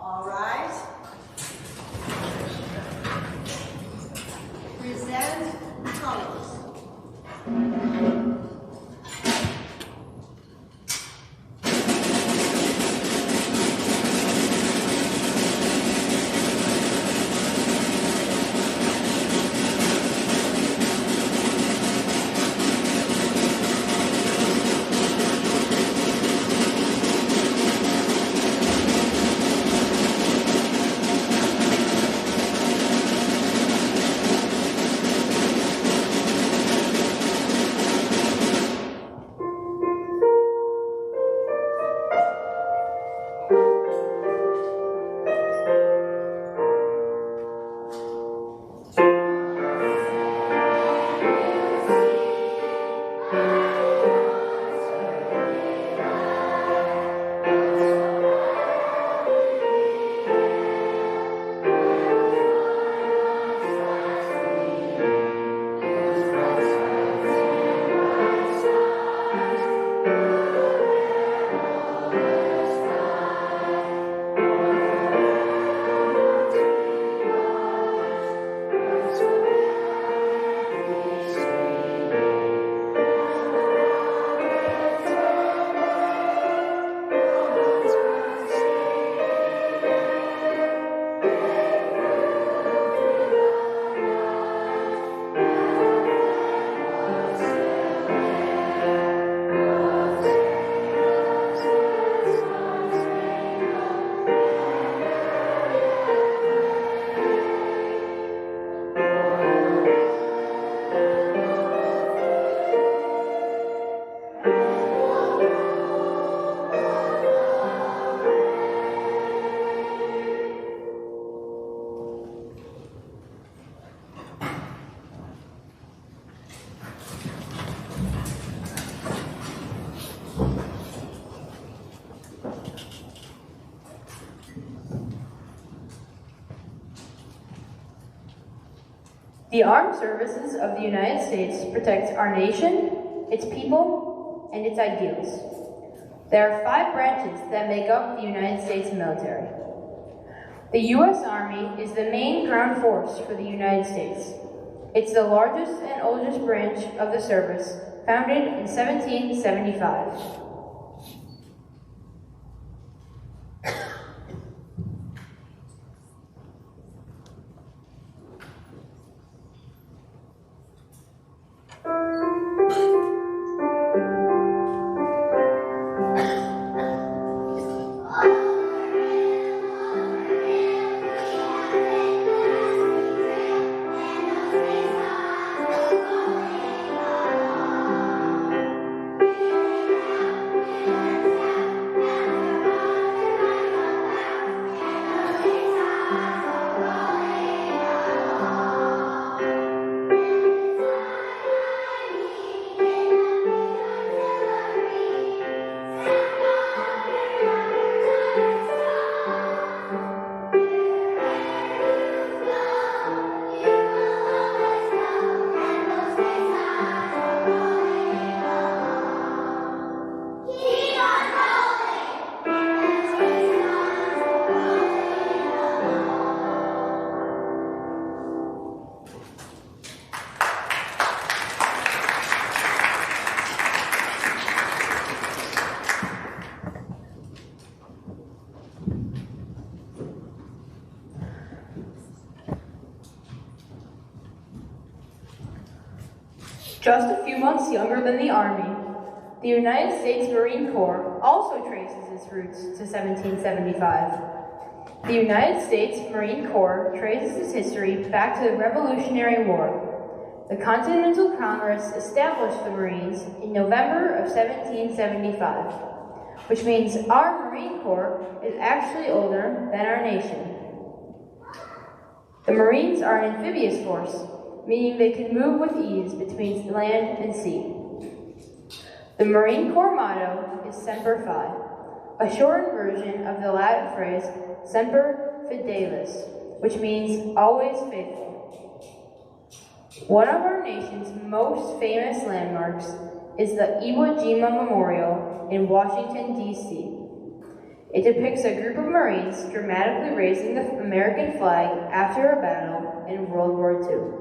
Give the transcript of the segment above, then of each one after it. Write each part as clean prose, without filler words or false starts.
All right. Present colors. The armed services of the United States protect our nation, its people, and its ideals. There are 5 branches that make up the United States military. The U.S. Army is the main ground force for the United States. It's the largest and oldest branch of the service, founded in 1775. Just a few months younger than the Army, the United States Marine Corps also traces its roots to 1775. The United States Marine Corps traces its history back to the Revolutionary War. The Continental Congress established the Marines in November of 1775, which means our Marine Corps is actually older than our nation. The Marines are an amphibious force, meaning they can move with ease between land and sea. The Marine Corps motto is Semper Fi, a shortened version of the Latin phrase Semper Fidelis, which means always faithful. One of our nation's most famous landmarks is the Iwo Jima Memorial in Washington, D.C. It depicts a group of Marines dramatically raising the American flag after a battle in World War II.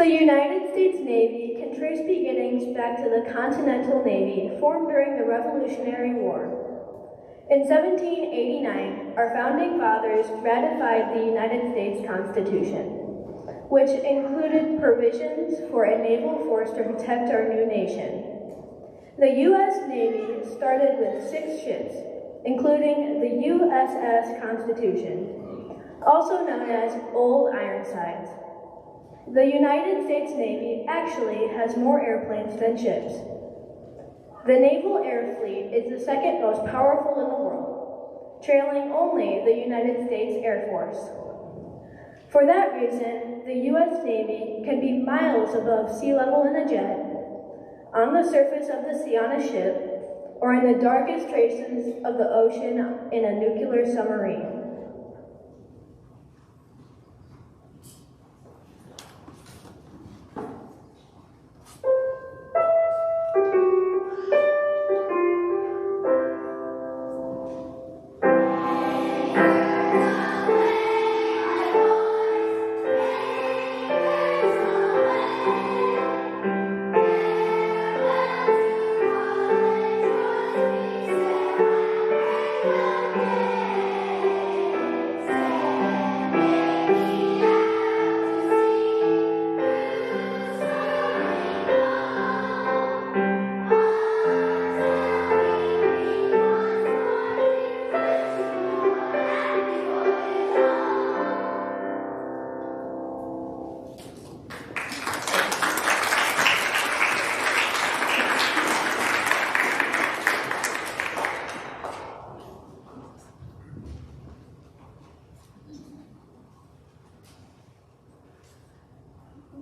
The United States Navy can trace beginnings back to the Continental Navy formed during the Revolutionary War. In 1789, our founding fathers ratified the United States Constitution, which included provisions for a naval force to protect our new nation. The U.S. Navy started with 6 ships, including the USS Constitution, also known as Old Ironsides. The United States Navy actually has more airplanes than ships. The Naval Air Fleet is the second most powerful in the world, trailing only the United States Air Force. For that reason, the U.S. Navy can be miles above sea level in a jet, on the surface of the sea on a ship, or in the darkest traces of the ocean in a nuclear submarine.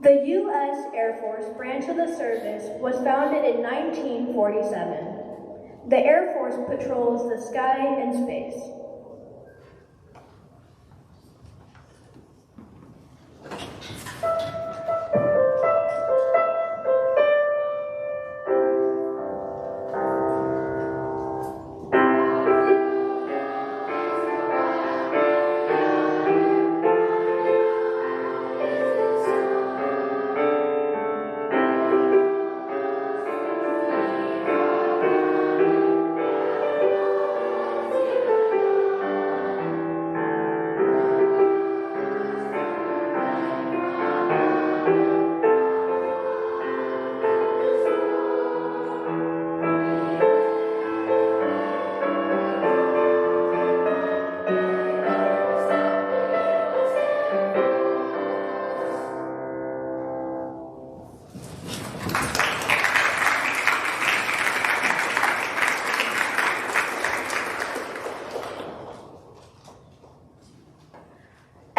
The U.S. Air Force branch of the service was founded in 1947. The Air Force patrols the sky and space.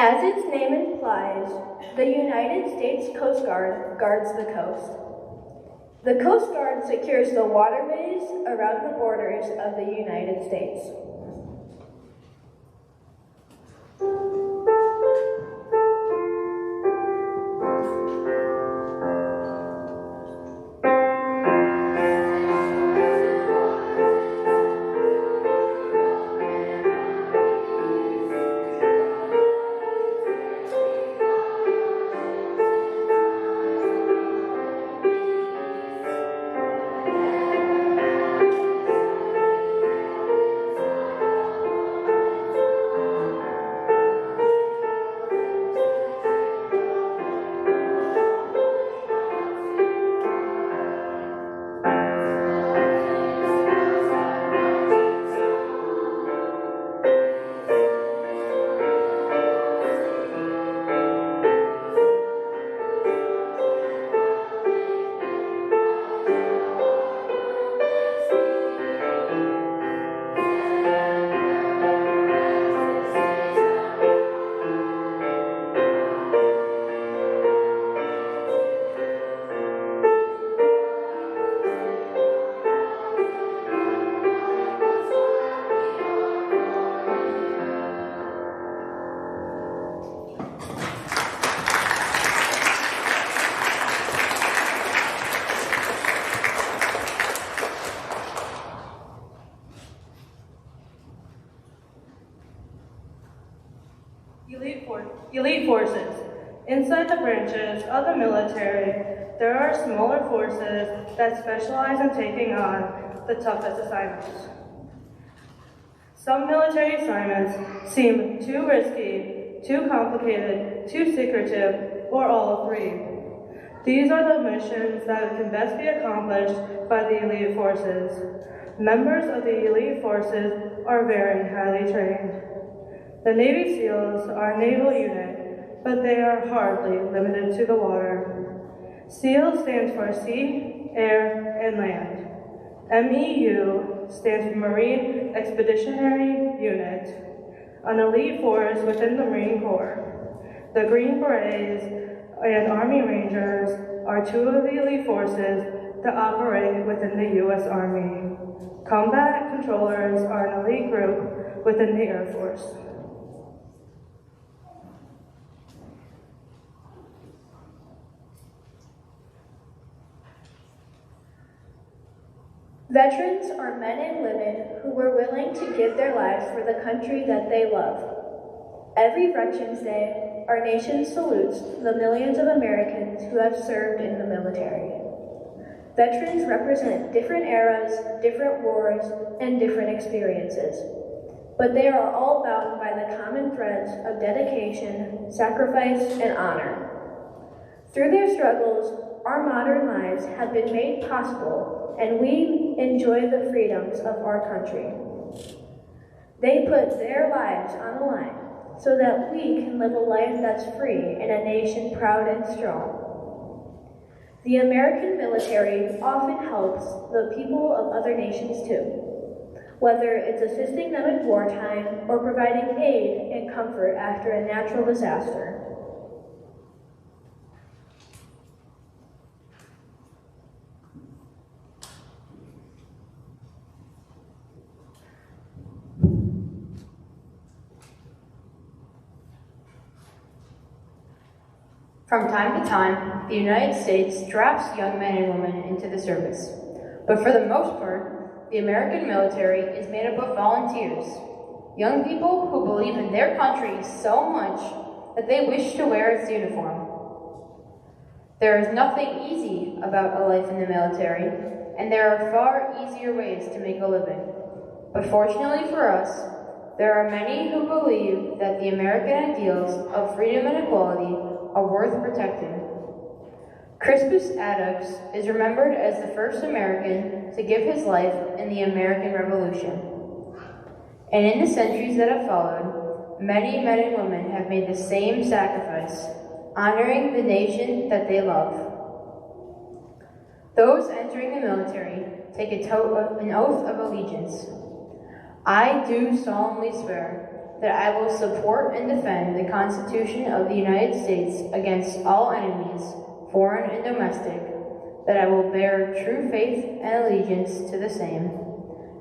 As its name implies, the United States Coast Guard guards the coast. The Coast Guard secures the waterways around the borders of the United States. Elite forces. Inside the branches of the military, there are smaller forces that specialize in taking on the toughest assignments. Some military assignments seem too risky, too complicated, too secretive, or all three. These are the missions that can best be accomplished by the elite forces. Members of the elite forces are very highly trained. The Navy SEALs are a naval unit, but they are hardly limited to the water. SEAL stands for Sea, Air, and Land. MEU stands for Marine Expeditionary Unit, an elite force within the Marine Corps. The Green Berets and Army Rangers are two of the elite forces that operate within the U.S. Army. Combat controllers are an elite group within the Air Force. Veterans are men and women who were willing to give their lives for the country that they love. Every Veterans Day, our nation salutes the millions of Americans who have served in the military. Veterans represent different eras, different wars, and different experiences, but they are all bound by the common threads of dedication, sacrifice, and honor. Through their struggles, our modern lives have been made possible, and we enjoy the freedoms of our country. They put their lives on the line so that we can live a life that's free in a nation proud and strong. The American military often helps the people of other nations too, whether it's assisting them in wartime or providing aid and comfort after a natural disaster. From time to time, the United States drafts young men and women into the service. But for the most part, the American military is made up of volunteers, young people who believe in their country so much that they wish to wear its uniform. There is nothing easy about a life in the military, and there are far easier ways to make a living. But fortunately for us, there are many who believe that the American ideals of freedom and equality are worth protecting. Crispus Attucks is remembered as the first American to give his life in the American Revolution. And in the centuries that have followed, many men and women have made the same sacrifice, honoring the nation that they love. Those entering the military take an oath of allegiance. I do solemnly swear that I will support and defend the Constitution of the United States against all enemies, foreign and domestic, that I will bear true faith and allegiance to the same,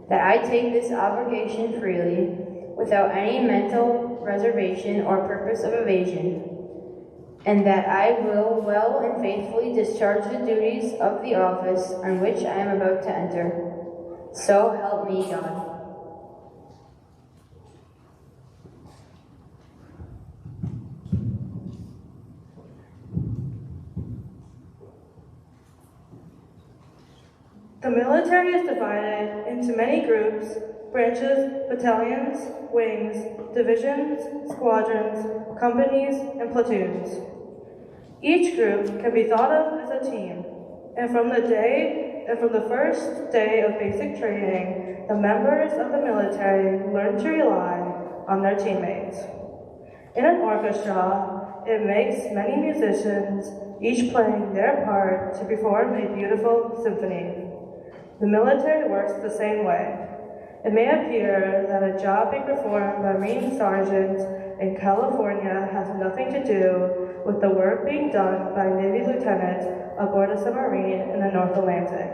that I take this obligation freely, without any mental reservation or purpose of evasion, and that I will well and faithfully discharge the duties of the office on which I am about to enter. So help me God. The military is divided into many groups, branches, battalions, wings, divisions, squadrons, companies, and platoons. Each group can be thought of as a team, and from the first day of basic training, the members of the military learn to rely on their teammates. In an orchestra, it makes many musicians, each playing their part to perform a beautiful symphony. The military works the same way. It may appear that a job being performed by Marine sergeants in California has nothing to do with the work being done by Navy lieutenants aboard a submarine in the North Atlantic.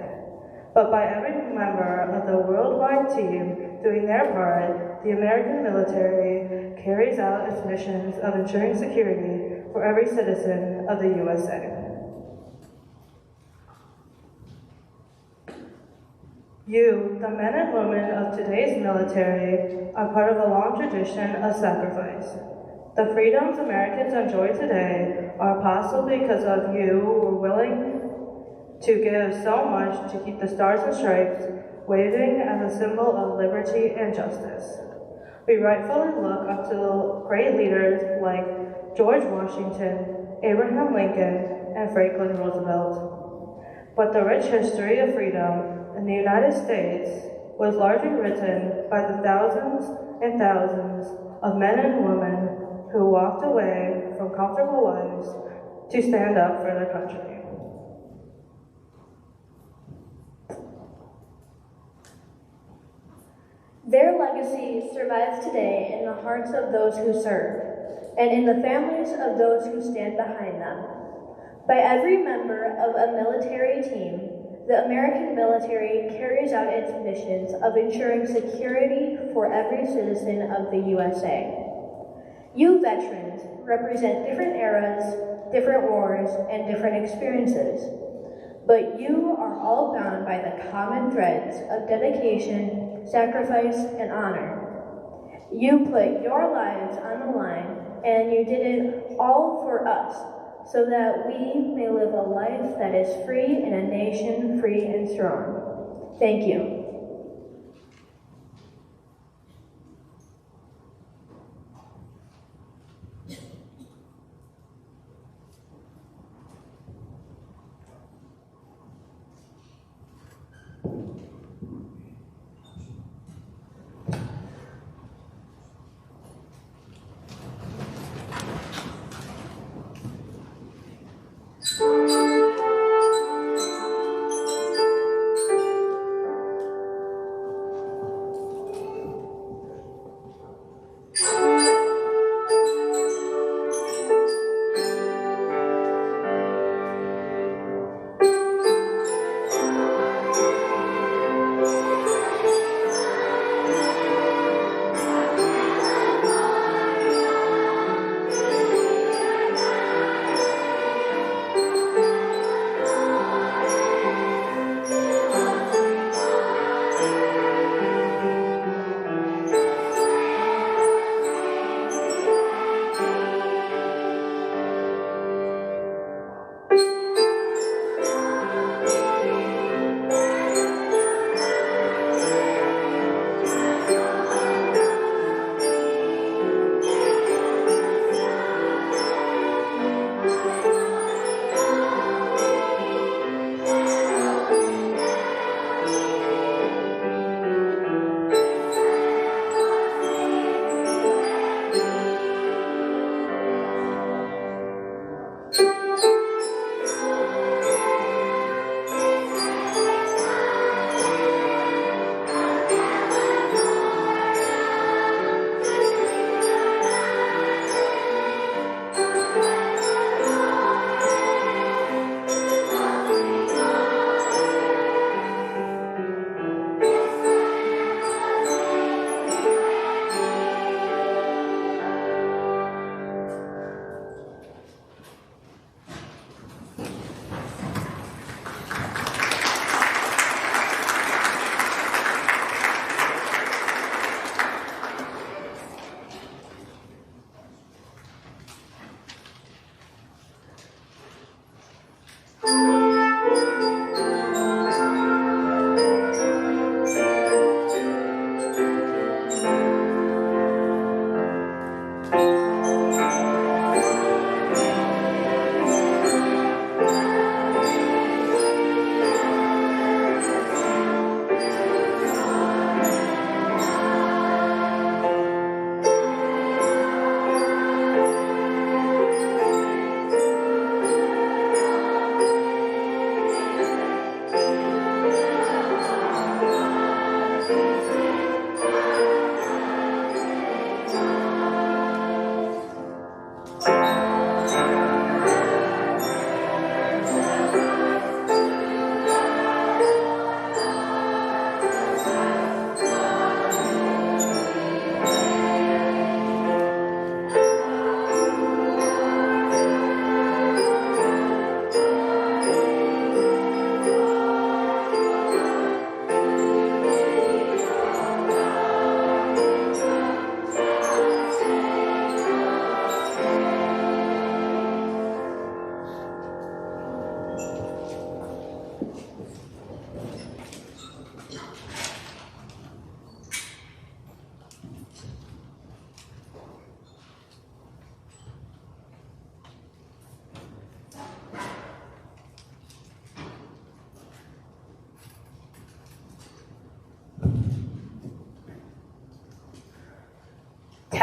But by every member of the worldwide team doing their part, the American military carries out its missions of ensuring security for every citizen of the USA. You, the men and women of today's military, are part of a long tradition of sacrifice. The freedoms Americans enjoy today are possible because of you who were willing to give so much to keep the stars and stripes waving as a symbol of liberty and justice. We rightfully look up to great leaders like George Washington, Abraham Lincoln, and Franklin Roosevelt. But the rich history of freedom in the United States was largely written by the thousands and thousands of men and women who walked away from comfortable lives to stand up for their country. Their legacy survives today in the hearts of those who serve, and in the families of those who stand behind them. By every member of a military team, the American military carries out its missions of ensuring security for every citizen of the USA. You veterans represent different eras, different wars, and different experiences, but you are all bound by the common threads of dedication, sacrifice, and honor. You put your lives on the line, and you did it all for us, so that we may live a life that is free in a nation free and strong. Thank you.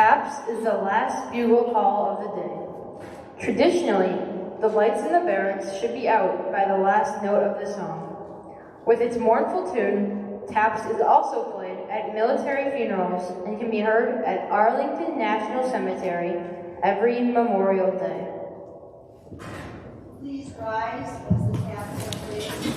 Taps is the last bugle call of the day. Traditionally, the lights in the barracks should be out by the last note of the song. With its mournful tune, Taps is also played at military funerals and can be heard at Arlington National Cemetery every Memorial Day. Please rise as the taps are played.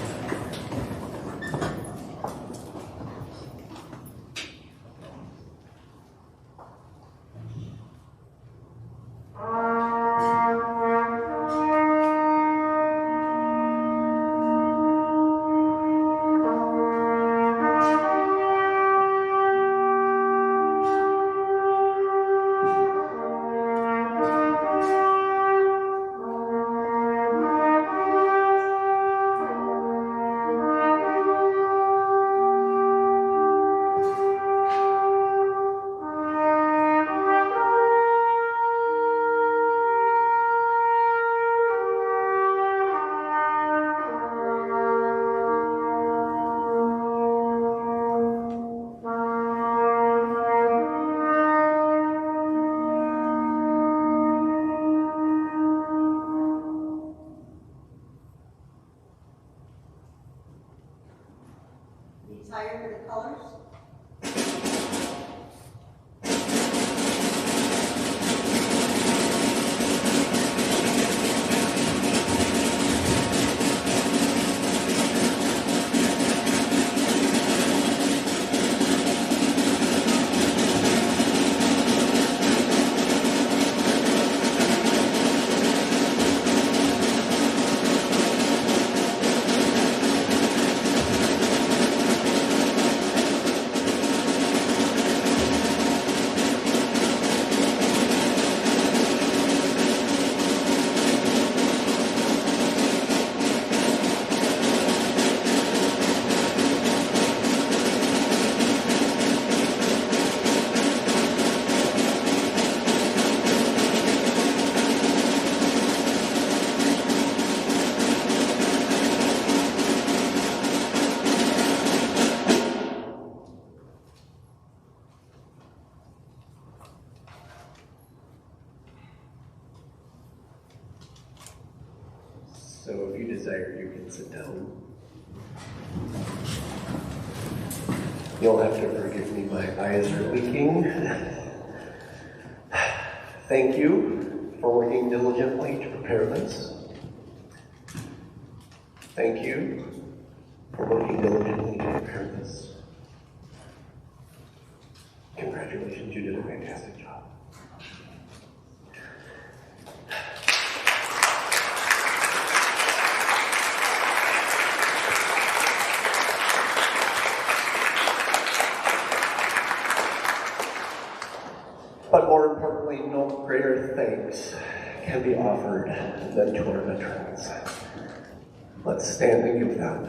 Be tired of the colors? So if you desire, you can sit down. You'll have to forgive me, my eyes are leaking. Thank you for working diligently to prepare this. Thank you for working diligently to prepare this. Congratulations, you did a fantastic job. But more importantly, no greater thanks can be offered than to our veterans. Let's stand and give them